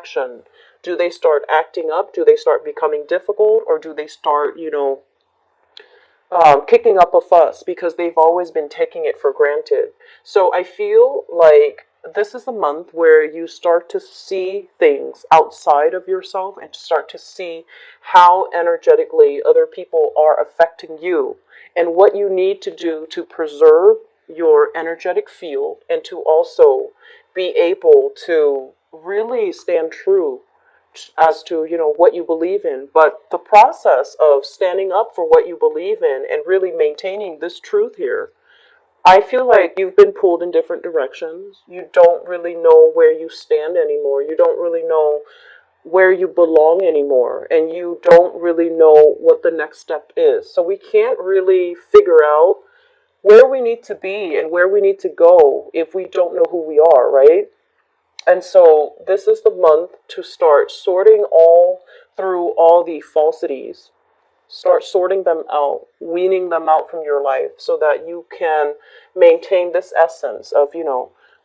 action? Do they start acting up? Do they start becoming difficult? Or do they start, kicking up a fuss because they've always been taking it for granted? So I feel like this is a month where you start to see things outside of yourself and start to see how energetically other people are affecting you and what you need to do to preserve your energetic field and to also be able to really stand true as to what you believe in. But the process of standing up for what you believe in and really maintaining this truth here, I feel like you've been pulled in different directions. You don't really know where you stand anymore. You don't really know where you belong anymore, and you don't really know what the next step is. So we can't really figure out where we need to be and where we need to go if we don't know who we are, right? And so this is the month to start sorting all through all the falsities. Start sorting them out, weaning them out from your life so that you can maintain this essence of,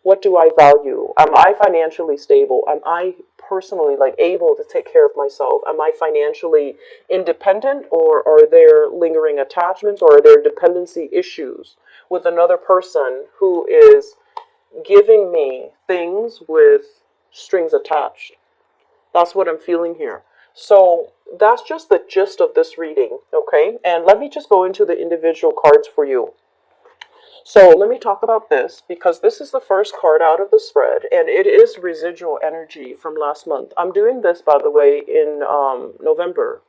what do I value? Am I financially stable? Am I personally able to take care of myself? Am I financially independent, or are there lingering attachments, or are there dependency issues with another person who is giving me things with strings attached? That's what I'm feeling here. So that's just the gist of this reading, okay? And let me just go into the individual cards for you. So let me talk about this because this is the first card out of the spread, and it is residual energy from last month. I'm doing this, by the way, in November.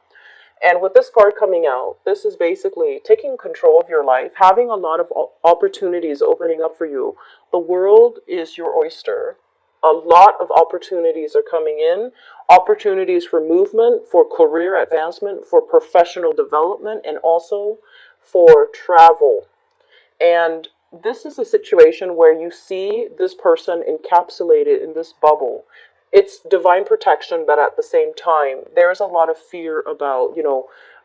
And with this card coming out, this is basically taking control of your life, having a lot of opportunities opening up for you. The world is your oyster. A lot of opportunities are coming in, opportunities for movement, for career advancement, for professional development, and also for travel. And this is a situation where you see this person encapsulated in this bubble. It's divine protection, but at the same time, there's a lot of fear about,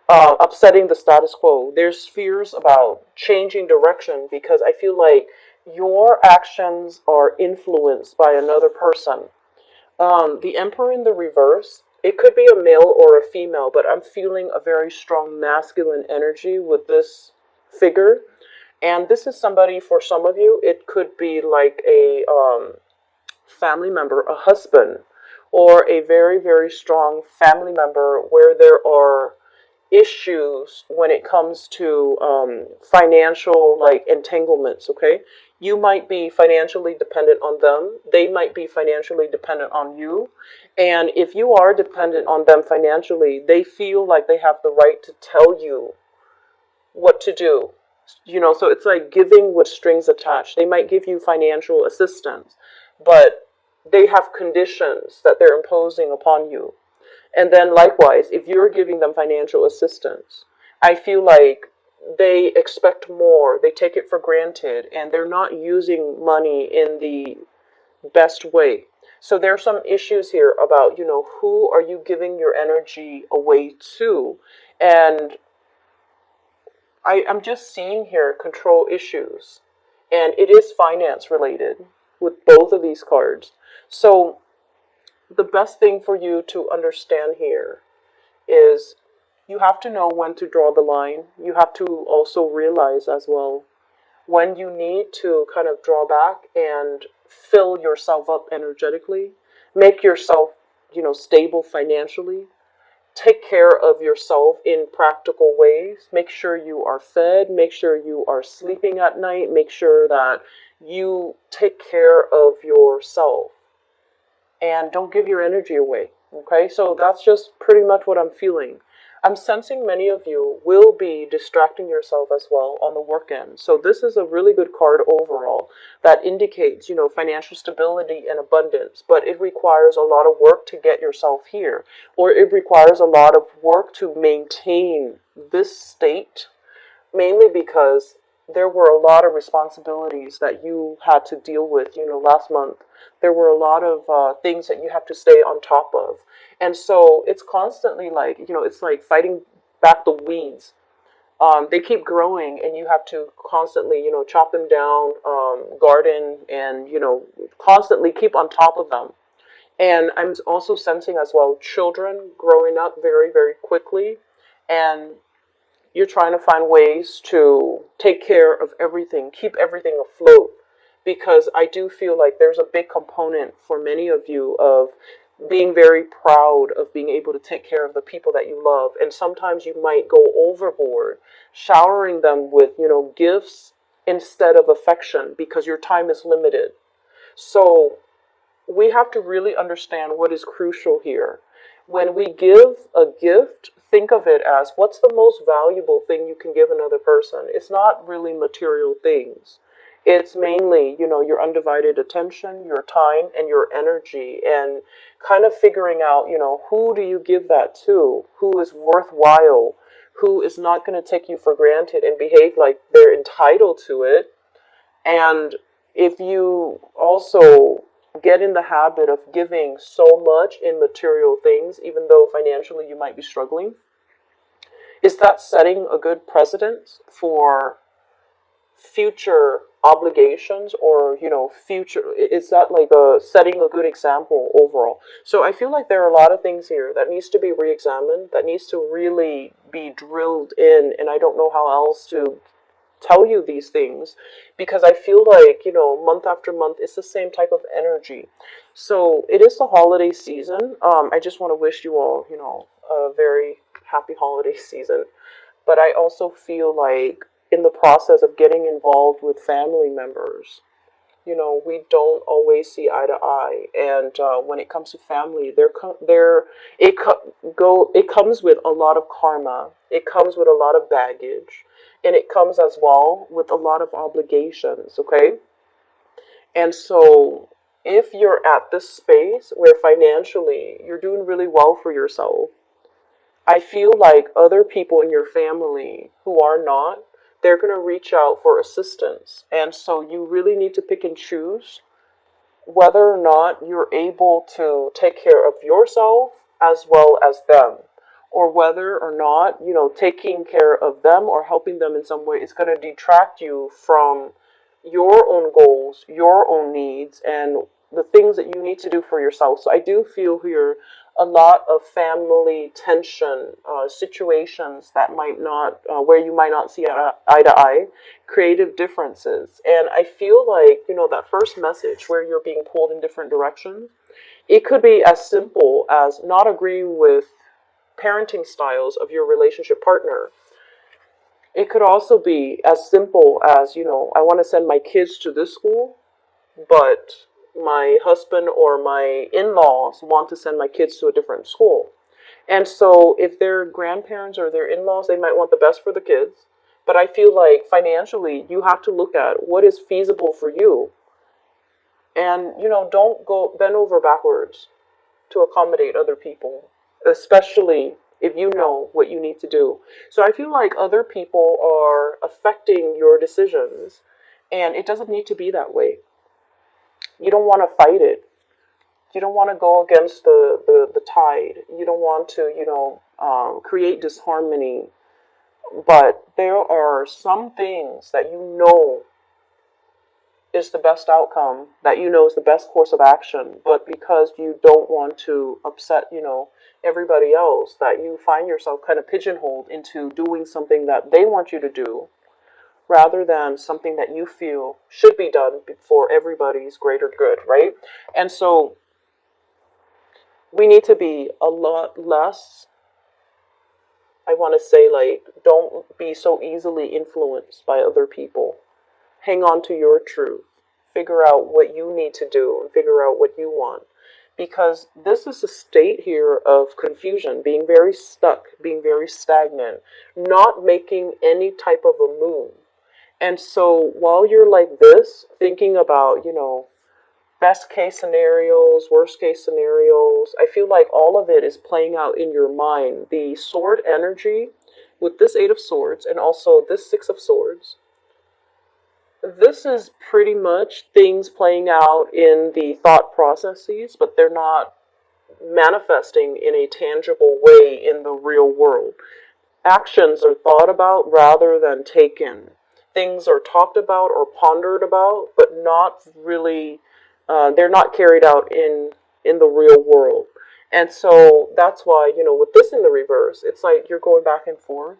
upsetting the status quo. There's fears about changing direction because I feel like your actions are influenced by another person. The Emperor in the reverse, it could be a male or a female, but I'm feeling a very strong masculine energy with this figure. And this is somebody, for some of you, it could be like a family member, a husband, or a very, very strong family member where there are issues when it comes to financial entanglements, okay? You might be financially dependent on them. They might be financially dependent on you. And if you are dependent on them financially, they feel like they have the right to tell you what to do. So it's like giving with strings attached. They might give you financial assistance, but they have conditions that they're imposing upon you. And then likewise, if you're giving them financial assistance, I feel like they expect more, they take it for granted, and they're not using money in the best way. So there's some issues here about, who are you giving your energy away to? And I'm just seeing here control issues. And it is finance related with both of these cards. So the best thing for you to understand here is you have to know when to draw the line. You have to also realize as well when you need to kind of draw back and fill yourself up energetically, make yourself, stable financially. Take care of yourself in practical ways. Make sure you are fed. Make sure you are sleeping at night. Make sure that you take care of yourself. And don't give your energy away. Okay, so that's just pretty much what I'm feeling. I'm sensing many of you will be distracting yourself as well on the work end. So this is a really good card overall that indicates, financial stability and abundance, but it requires a lot of work to get yourself here, or it requires a lot of work to maintain this state, mainly because there were a lot of responsibilities that you had to deal with, last month. There were a lot of things that you have to stay on top of. And so it's constantly it's like fighting back the weeds. They keep growing and you have to constantly, chop them down, garden, and, constantly keep on top of them. And I'm also sensing as well children growing up very, very quickly. And you're trying to find ways to take care of everything, keep everything afloat. Because I do feel like there's a big component for many of you of being very proud of being able to take care of the people that you love. And sometimes you might go overboard, showering them with, gifts instead of affection because your time is limited. So we have to really understand what is crucial here. When we give a gift, think of it as what's the most valuable thing you can give another person. It's not really material things. It's mainly, your undivided attention, your time, and your energy, and kind of figuring out, who do you give that to? Who is worthwhile? Who is not going to take you for granted and behave like they're entitled to it? And if you also get in the habit of giving so much in material things, even though financially you might be struggling, is that setting a good precedent for future obligations, or future, is that like a setting a good example overall? So I feel like there are a lot of things here that needs to be re-examined, that needs to really be drilled in, and I don't know how else to tell you these things, because I feel like, month after month, it's the same type of energy. So it is the holiday season. I just want to wish you all, a very happy holiday season. But I also feel like in the process of getting involved with family members, we don't always see eye to eye, and when it comes to family, it comes with a lot of karma. It comes with a lot of baggage, and it comes as well with a lot of obligations. Okay, and so if you're at this space where financially you're doing really well for yourself, I feel like other people in your family who are not, they're going to reach out for assistance. And so you really need to pick and choose whether or not you're able to take care of yourself as well as them, or whether or not, taking care of them or helping them in some way is going to detract you from your own goals, your own needs, and the things that you need to do for yourself. So I do feel here a lot of family tension, situations that might not, where you might not see eye to eye, creative differences. And I feel like, that first message where you're being pulled in different directions, it could be as simple as not agreeing with parenting styles of your relationship partner. It could also be as simple as, I want to send my kids to this school, but my husband or my in-laws want to send my kids to a different school. And so if their grandparents or their in-laws, they might want the best for the kids. But I feel like financially, you have to look at what is feasible for you. And, don't go bend over backwards to accommodate other people, especially if you know what you need to do. So I feel like other people are affecting your decisions, and it doesn't need to be that way. You don't want to fight it. You don't want to go against the tide. You don't want to, create disharmony. But there are some things that is the best outcome, that is the best course of action. But because you don't want to upset, everybody else, that you find yourself kind of pigeonholed into doing something that they want you to do, rather than something that you feel should be done for everybody's greater good, right? And so we need to be a lot less, I want to say, like, don't be so easily influenced by other people. Hang on to your truth. Figure out what you need to do and figure out what you want. Because this is a state here of confusion, being very stuck, being very stagnant, not making any type of a move. And so while you're like this, thinking about, best case scenarios, worst case scenarios, I feel like all of it is playing out in your mind. The sword energy with this Eight of Swords and also this Six of Swords, this is pretty much things playing out in the thought processes, but they're not manifesting in a tangible way in the real world. Actions are thought about rather than taken. Things are talked about or pondered about, but not really, they're not carried out in in the real world. And so that's why, with this in the reverse, it's like you're going back and forth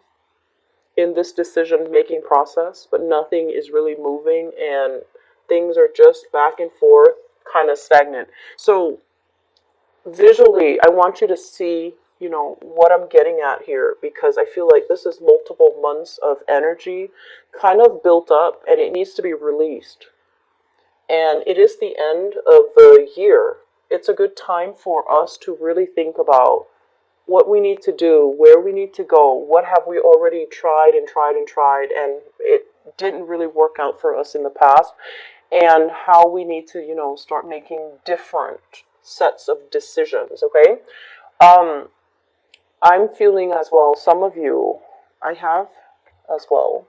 in this decision making process, but nothing is really moving and things are just back and forth, kind of stagnant. So visually, I want you to see, what I'm getting at here, because I feel like this is multiple months of energy kind of built up and it needs to be released. And it is the end of the year. It's a good time for us to really think about what we need to do, where we need to go, what have we already tried and tried and tried, and it didn't really work out for us in the past, and how we need to, start making different sets of decisions, okay? Um, I'm feeling as well, some of you, I have as well,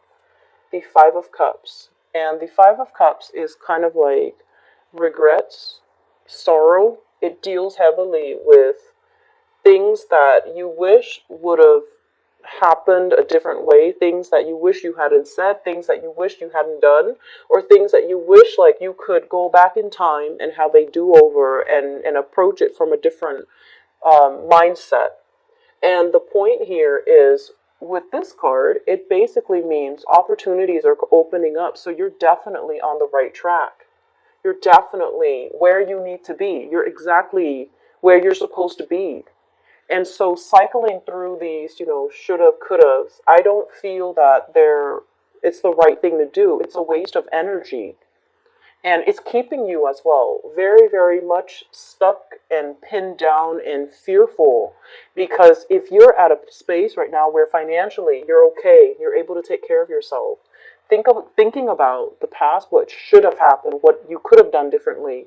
the Five of Cups. And the Five of Cups is kind of like regrets, sorrow. It deals heavily with things that you wish would have happened a different way, things that you wish you hadn't said, things that you wish you hadn't done, or things that you wish like you could go back in time and have a do-over and approach it from a different mindset. And the point here is with this card, it basically means opportunities are opening up, so you're definitely on the right track. You're definitely where you need to be. You're exactly where you're supposed to be. And so cycling through these, shoulda, couldas, I don't feel that it's the right thing to do. It's a waste of energy. And it's keeping you as well very, very much stuck and pinned down and fearful. Because if you're at a space right now where financially you're okay, you're able to take care of yourself, thinking about the past, what should have happened, what you could have done differently,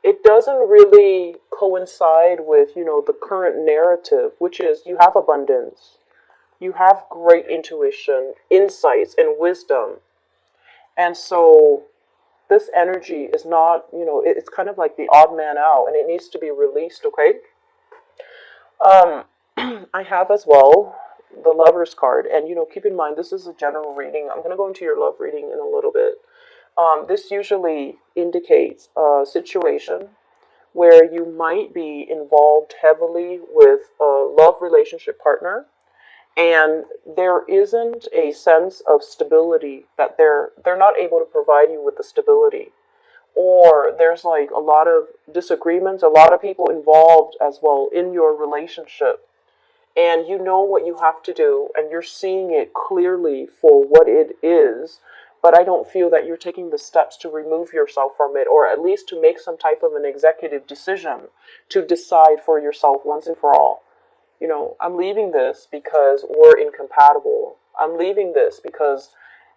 it doesn't really coincide with, the current narrative, which is you have abundance, you have great intuition, insights, and wisdom. And so this energy is not, it's kind of like the odd man out and it needs to be released, okay? Um, I have as well the Lover's card. And, keep in mind, this is a general reading. I'm going to go into your love reading in a little bit. This usually indicates a situation where you might be involved heavily with a love relationship partner and there isn't a sense of stability, that they're not able to provide you with the stability, or there's like a lot of disagreements, a lot of people involved as well in your relationship, and you know what you have to do and you're seeing it clearly for what it is, but I don't feel that you're taking the steps to remove yourself from it, or at least to make some type of an executive decision to decide for yourself once and for all. I'm leaving this because we're incompatible. I'm leaving this because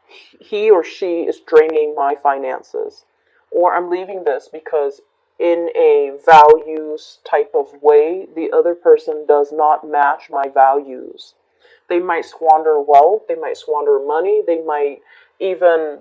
he or she is draining my finances. Or I'm leaving this because in a values type of way, the other person does not match my values. They might squander wealth, they might squander money, they might even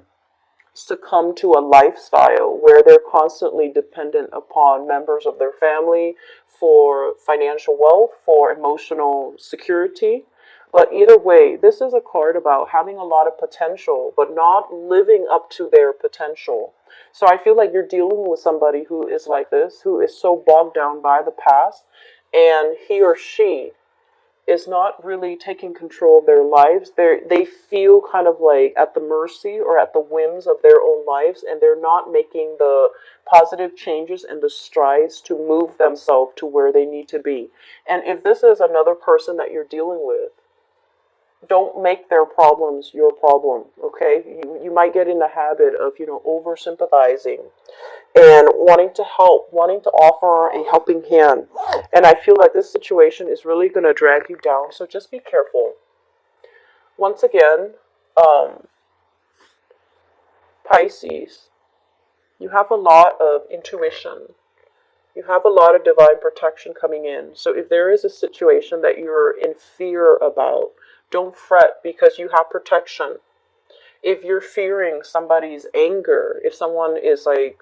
succumb to a lifestyle where they're constantly dependent upon members of their family for financial wealth, for emotional security. But either way, this is a card about having a lot of potential, but not living up to their potential. So I feel like you're dealing with somebody who is like this, who is so bogged down by the past, and he or she is not really taking control of their lives. They feel kind of like at the mercy or at the whims of their own lives, and they're not making the positive changes and the strides to move themselves to where they need to be. And if this is another person that you're dealing with, don't make their problems your problem, okay? You might get in the habit of, over sympathizing and wanting to help, wanting to offer a helping hand. And I feel like this situation is really going to drag you down, so just be careful. Once again, Pisces, you have a lot of intuition. You have a lot of divine protection coming in. So if there is a situation that you're in fear about, don't fret because you have protection. If you're fearing somebody's anger, if someone is like,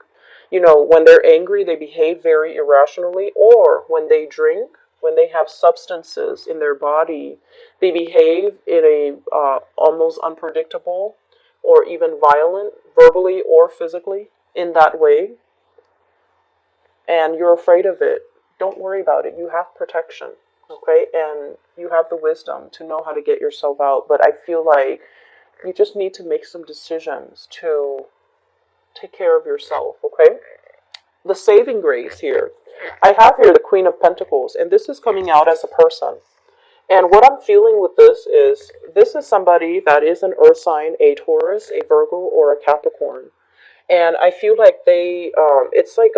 when they're angry, they behave very irrationally, or when they drink, when they have substances in their body, they behave in a almost unpredictable or even violent, verbally or physically, in that way. and you're afraid of it, don't worry about it. You have protection, okay? And you have the wisdom to know how to get yourself out. But I feel like you just need to make some decisions to take care of yourself, okay? The saving grace here. I have here the Queen of Pentacles, and this is coming out as a person. And what I'm feeling with this is somebody that is an earth sign, a Taurus, a Virgo, or a Capricorn. And I feel like it's like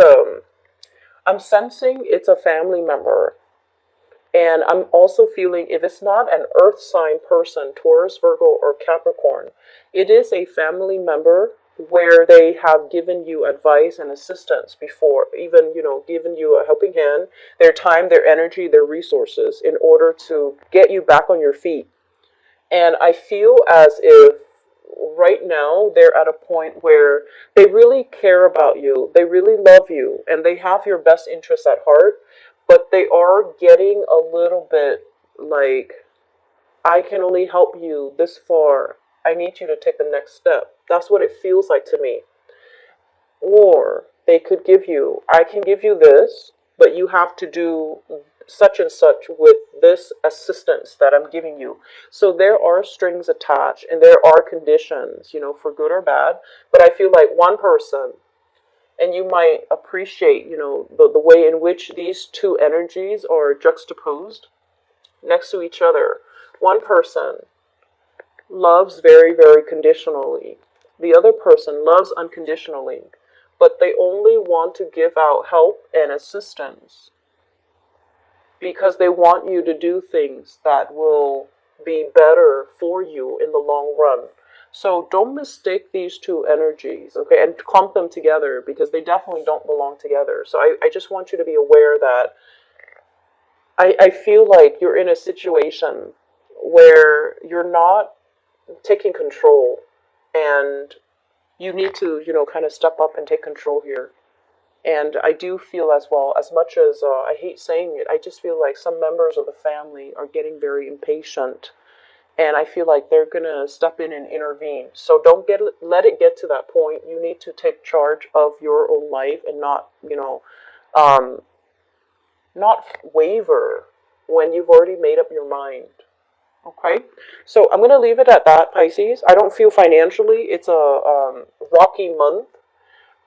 I'm sensing it's a family member. And I'm also feeling if it's not an earth sign person, Taurus, Virgo, or Capricorn, it is a family member where they have given you advice and assistance before, even, given you a helping hand, their time, their energy, their resources in order to get you back on your feet. And I feel as if right now they're at a point where they really care about you, they really love you, and they have your best interests at heart, but they are getting a little bit like, I can only help you this far. I need you to take the next step. That's what it feels like to me. Or they could give you, I can give you this, but you have to do such and such with this assistance that I'm giving you. So there are strings attached and there are conditions, for good or bad. But I feel like one person, and you might appreciate, the way in which these two energies are juxtaposed next to each other. One person loves very, very conditionally. The other person loves unconditionally, but they only want to give out help and assistance because they want you to do things that will be better for you in the long run. So don't mistake these two energies, okay, and clump them together because they definitely don't belong together. So I just want you to be aware that I feel like you're in a situation where you're not taking control, and you need to, kind of step up and take control here. And I do feel as well, as much as I hate saying it, I just feel like some members of the family are getting very impatient. And I feel like they're going to step in and intervene. So don't let it get to that point. You need to take charge of your own life and not, not waver when you've already made up your mind. Okay, so I'm going to leave it at that, Pisces. I don't feel financially it's a rocky month,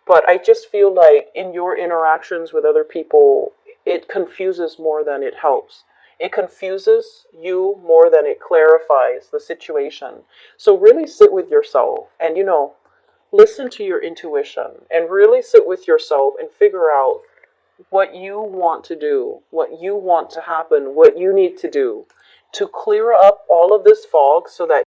but I just feel like in your interactions with other people, it confuses more than it helps. It confuses you more than it clarifies the situation. So really sit with yourself and, listen to your intuition and really sit with yourself and figure out what you want to do, what you want to happen, what you need to do to clear up all of this fog so that